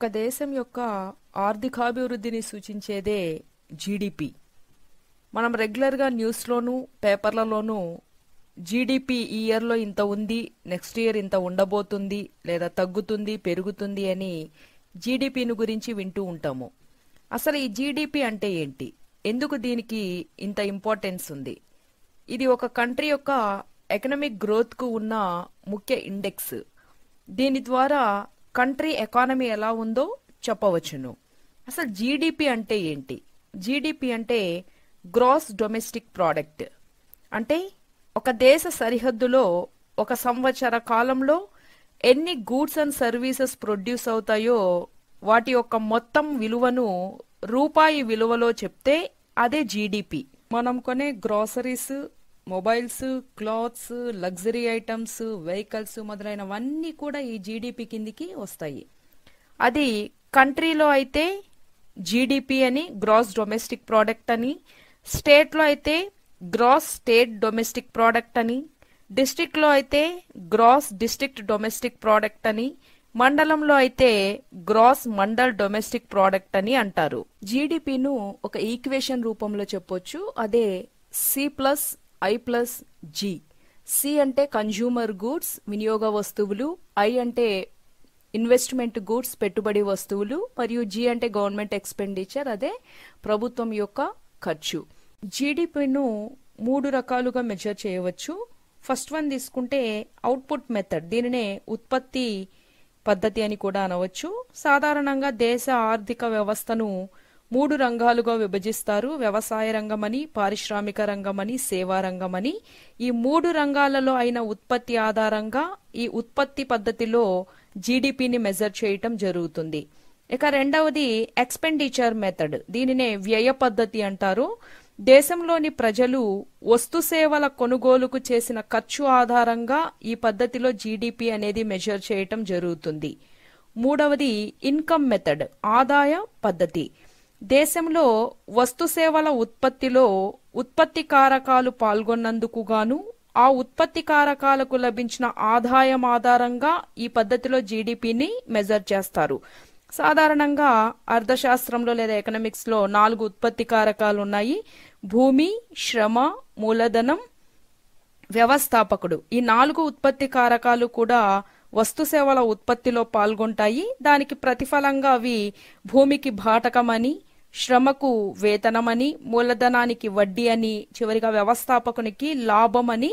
ఒక దేశం యొక్క ఆర్థికాభివృద్ధిని సూచించేదే జీడిపి. మనం రెగ్యులర్గా న్యూస్లోనూ పేపర్లలోనూ జీడిపి ఈ ఇయర్లో ఇంత ఉంది, నెక్స్ట్ ఇయర్ ఇంత ఉండబోతుంది, లేదా తగ్గుతుంది, పెరుగుతుంది అని జీడిపిని గురించి వింటూ ఉంటాము. అసలు ఈ జీడిపి అంటే ఏంటి? ఎందుకు దీనికి ఇంత ఇంపార్టెన్స్ ఉంది? ఇది ఒక కంట్రీ యొక్క ఎకనామిక్ గ్రోత్కు ఉన్న ముఖ్య ఇండెక్స్. దీని ద్వారా కంట్రీ ఎకానమీ ఎలా ఉందో చెప్పవచ్చును. అసలు జీడిపి అంటే ఏంటి? జీడిపి అంటే గ్రాస్ డొమెస్టిక్ ప్రోడక్ట్. అంటే ఒక దేశ సరిహద్దులో ఒక సంవత్సర కాలంలో ఎన్ని గూడ్స్ అండ్ సర్వీసెస్ ప్రొడ్యూస్ అవుతాయో వాటి యొక్క మొత్తం విలువను రూపాయి విలువలో చెప్తే అదే జీడిపి. మనం కొనే groceries, mobiles, clothes, luxury items, vehicles మొదలైనవన్నీ కూడా ఈ జీడిపి కిందికి వస్తాయి. అది కంట్రీలో అయితే జీడిపి అని, గ్రాస్ డొమెస్టిక్ ప్రోడక్ట్ అని, స్టేట్లో అయితే గ్రాస్ స్టేట్ డొమెస్టిక్ ప్రోడక్ట్ అని, డిస్ట్రిక్ట్లో అయితే గ్రాస్ డిస్ట్రిక్ట్ డొమెస్టిక్ ప్రోడక్ట్ అని, మండలంలో అయితే గ్రాస్ మండల్ డొమెస్టిక్ ప్రోడక్ట్ అని అంటారు. జీడిపిను ఒక ఈక్వేషన్ రూపంలో చెప్పొచ్చు. అదే C+I+G. సి అంటే కన్జ్యూమర్ గూడ్స్, వినియోగ వస్తువులు, ఐ అంటే ఇన్వెస్ట్మెంట్ గూడ్స్, పెట్టుబడి వస్తువులు, మరియు జీ అంటే గవర్నమెంట్ ఎక్స్పెండిచర్, అదే ప్రభుత్వం యొక్క ఖర్చు. జీడిపిను 3 రకాలుగా మెజర్ చేయవచ్చు. ఫస్ట్ వన్ తీసుకుంటే అవుట్పుట్ మెథడ్. దీనినే ఉత్పత్తి పద్ధతి అని కూడా అనవచ్చు. సాధారణంగా దేశ ఆర్థిక వ్యవస్థను 3 రంగాలుగా విభజిస్తారు. వ్యవసాయ రంగమని, పారిశ్రామిక రంగమని, సేవా రంగమని. ఈ 3 రంగాలలో అయిన ఉత్పత్తి ఆధారంగా ఈ ఉత్పత్తి పద్ధతిలో జీడిపిని మెజర్ చేయటం జరుగుతుంది. ఇక రెండవది ఎక్స్పెండిచర్ మెథడ్. దీనినే వ్యయ పద్ధతి అంటారు. దేశంలోని ప్రజలు వస్తు సేవల కొనుగోలుకు చేసిన ఖర్చు ఆధారంగా ఈ పద్ధతిలో జీడిపి అనేది మెజర్ చేయటం జరుగుతుంది. మూడవది ఇన్కమ్ మెథడ్, ఆదాయ పద్ధతి. దేశంలో వస్తు సేవల ఉత్పత్తిలో ఉత్పత్తి కారకాలు పాల్గొన్నందుకు గాను ఆ ఉత్పత్తి కారకాలకు లభించిన ఆదాయం ఆధారంగా ఈ పద్ధతిలో జీడిపిని మెజర్ చేస్తారు. సాధారణంగా అర్థశాస్త్రంలో లేదా ఎకనామిక్స్ లో 4 ఉత్పత్తి కారకాలు ఉన్నాయి. భూమి, శ్రమ, మూలధనం, వ్యవస్థాపకుడు. ఈ 4 ఉత్పత్తి కారకాలు కూడా వస్తు సేవల ఉత్పత్తిలో పాల్గొంటాయి. దానికి ప్రతిఫలంగా అవి భూమికి బాటకమని, శ్రమకు వేతనమని, మూలధనానికి వడ్డీ అని, చివరిగా వ్యవస్థాపకునికి లాభమని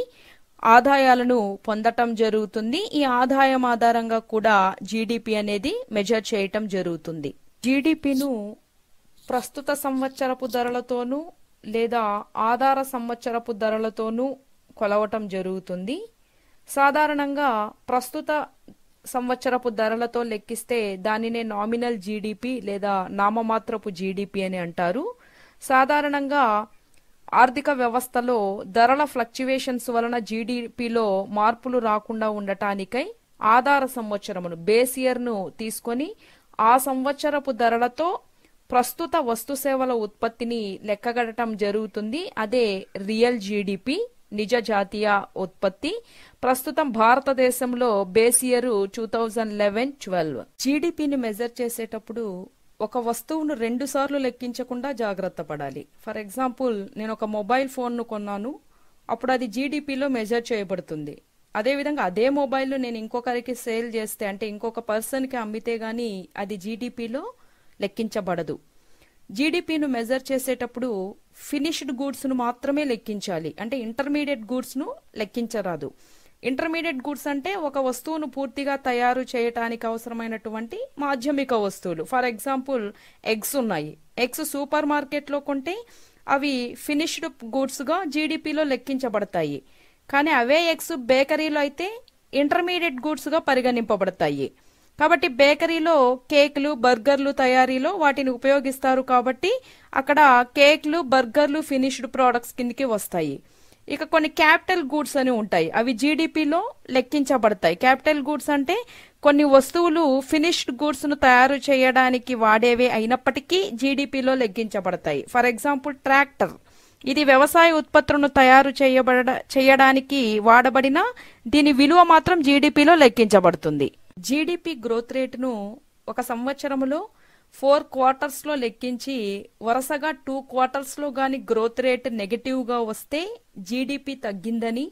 ఆదాయాలను పొందటం జరుగుతుంది. ఈ ఆదాయం ఆధారంగా కూడా జీడిపి అనేది మెజర్ చేయటం జరుగుతుంది. జీడిపిను ప్రస్తుత సంవత్సరపు ధరలతోనూ లేదా ఆధార సంవత్సరపు ధరలతోనూ కొలవటం జరుగుతుంది. సాధారణంగా ప్రస్తుత సంవత్సరపు ధరలతో లెక్కిస్తే దానినే నామినల్ జీడిపి లేదా నామమాత్రపు జీడిపి అని అంటారు. సాధారణంగా ఆర్థిక వ్యవస్థలో ధరల ఫ్లక్చువేషన్స్ వలన జీడిపిలో మార్పులు రాకుండా ఉండటానికై ఆధార సంవత్సరమును, బేస్ ఇయర్ ను తీసుకొని ఆ సంవత్సరపు ధరలతో ప్రస్తుత వస్తు సేవల ఉత్పత్తిని లెక్కగట్టడం జరుగుతుంది. అదే రియల్ జీడిపి, నిజ జాతీయ ఉత్పత్తి. ప్రస్తుతం భారతదేశంలో బేస్ ఇయర్ 2011-12. జీడిపిని మెజర్ చేసేటప్పుడు ఒక వస్తువును 2 సార్లు లెక్కించకుండా జాగ్రత్త పడాలి. ఫర్ ఎగ్జాంపుల్, నేను ఒక మొబైల్ ఫోన్ను కొన్నాను, అప్పుడు అది జీడిపిలో మెజర్ చేయబడుతుంది. అదేవిధంగా అదే మొబైల్ నేను ఇంకొకరికి సేల్ చేస్తే, అంటే ఇంకొక పర్సన్కి అమ్మితే గానీ అది జీడిపిలో లెక్కించబడదు. జీడిపిను మెజర్ చేసేటప్పుడు ఫినిష్డ్ గూడ్స్ ను మాత్రమే లెక్కించాలి. అంటే ఇంటర్మీడియట్ గూడ్స్ ను లెక్కించరాదు. ఇంటర్మీడియట్ గూడ్స్ అంటే ఒక వస్తువును పూర్తిగా తయారు చేయటానికి అవసరమైనటువంటి మాధ్యమిక వస్తువులు. ఫర్ ఎగ్జాంపుల్, ఎగ్స్ ఉన్నాయి. ఎగ్స్ సూపర్ మార్కెట్ లో కొంటే అవి ఫినిష్డ్ గూడ్స్ గా జీడిపిలో లెక్కించబడతాయి. కానీ అవే ఎగ్స్ బేకరీలో అయితే ఇంటర్మీడియట్ గూడ్స్ గా పరిగణింపబడతాయి. కాబట్టి బేకరీలో కేక్లు, బర్గర్లు తయారీలో వాటిని ఉపయోగిస్తారు. కాబట్టి అక్కడ కేక్లు, బర్గర్లు ఫినిష్డ్ ప్రోడక్ట్స్ కిందకి వస్తాయి. ఇక కొన్ని క్యాపిటల్ గూడ్స్ అని ఉంటాయి. అవి జీడిపిలో లెక్కించబడతాయి. క్యాపిటల్ గూడ్స్ అంటే కొన్ని వస్తువులు ఫినిష్డ్ గూడ్స్ ను తయారు చేయడానికి వాడేవే అయినప్పటికీ జీడిపిలో లెక్కించబడతాయి. For example, tractor. ఇది వ్యవసాయ ఉత్పత్తులను తయారు చేయడానికి వాడబడిన దీని విలువ మాత్రం జీడిపిలో లెక్కించబడుతుంది. జీడిపి గ్రోత్ రేటును ఒక సంవత్సరంలో 4 క్వార్టర్స్ లో లెక్కించి వరుసగా 2 క్వార్టర్స్ లో గాని గ్రోత్ రేట్ నెగటివ్ గా వస్తే జీడిపి తగ్గిందని,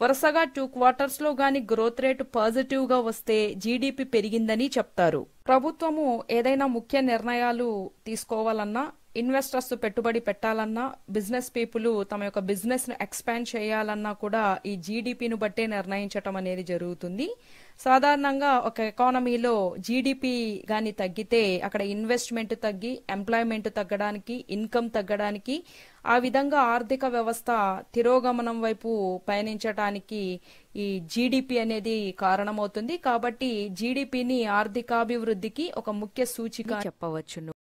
వరుసగా 2 క్వార్టర్స్ లో గాని గ్రోత్ రేట్ పాజిటివ్ గా వస్తే జీడిపి పెరిగిందని చెప్తారు. ప్రభుత్వము ఏదైనా ముఖ్య నిర్ణయాలు తీసుకోవాలన్నా, ఇన్వెస్టర్స్ పెట్టుబడి పెట్టాలన్నా, బిజినెస్ పీపుల్ తమ యొక్క బిజినెస్ ను ఎక్స్పాండ్ చేయాలన్నా కూడా ఈ జీడిపిను బట్టే నిర్ణయించటం అనేది జరుగుతుంది. సాధారణంగా ఒక ఎకానమీలో జీడిపి గాని తగ్గితే అక్కడ ఇన్వెస్ట్మెంట్ తగ్గి ఎంప్లాయ్మెంట్ తగ్గడానికి, ఇన్కమ్ తగ్గడానికి, ఆ విధంగా ఆర్థిక వ్యవస్థ తిరోగమనం వైపు పయనించటానికి ఈ జీడిపి అనేది కారణమవుతుంది. కాబట్టి జీడిపిని ఆర్థికాభివృద్ధికి ఒక ముఖ్య సూచిక చెప్పవచ్చును.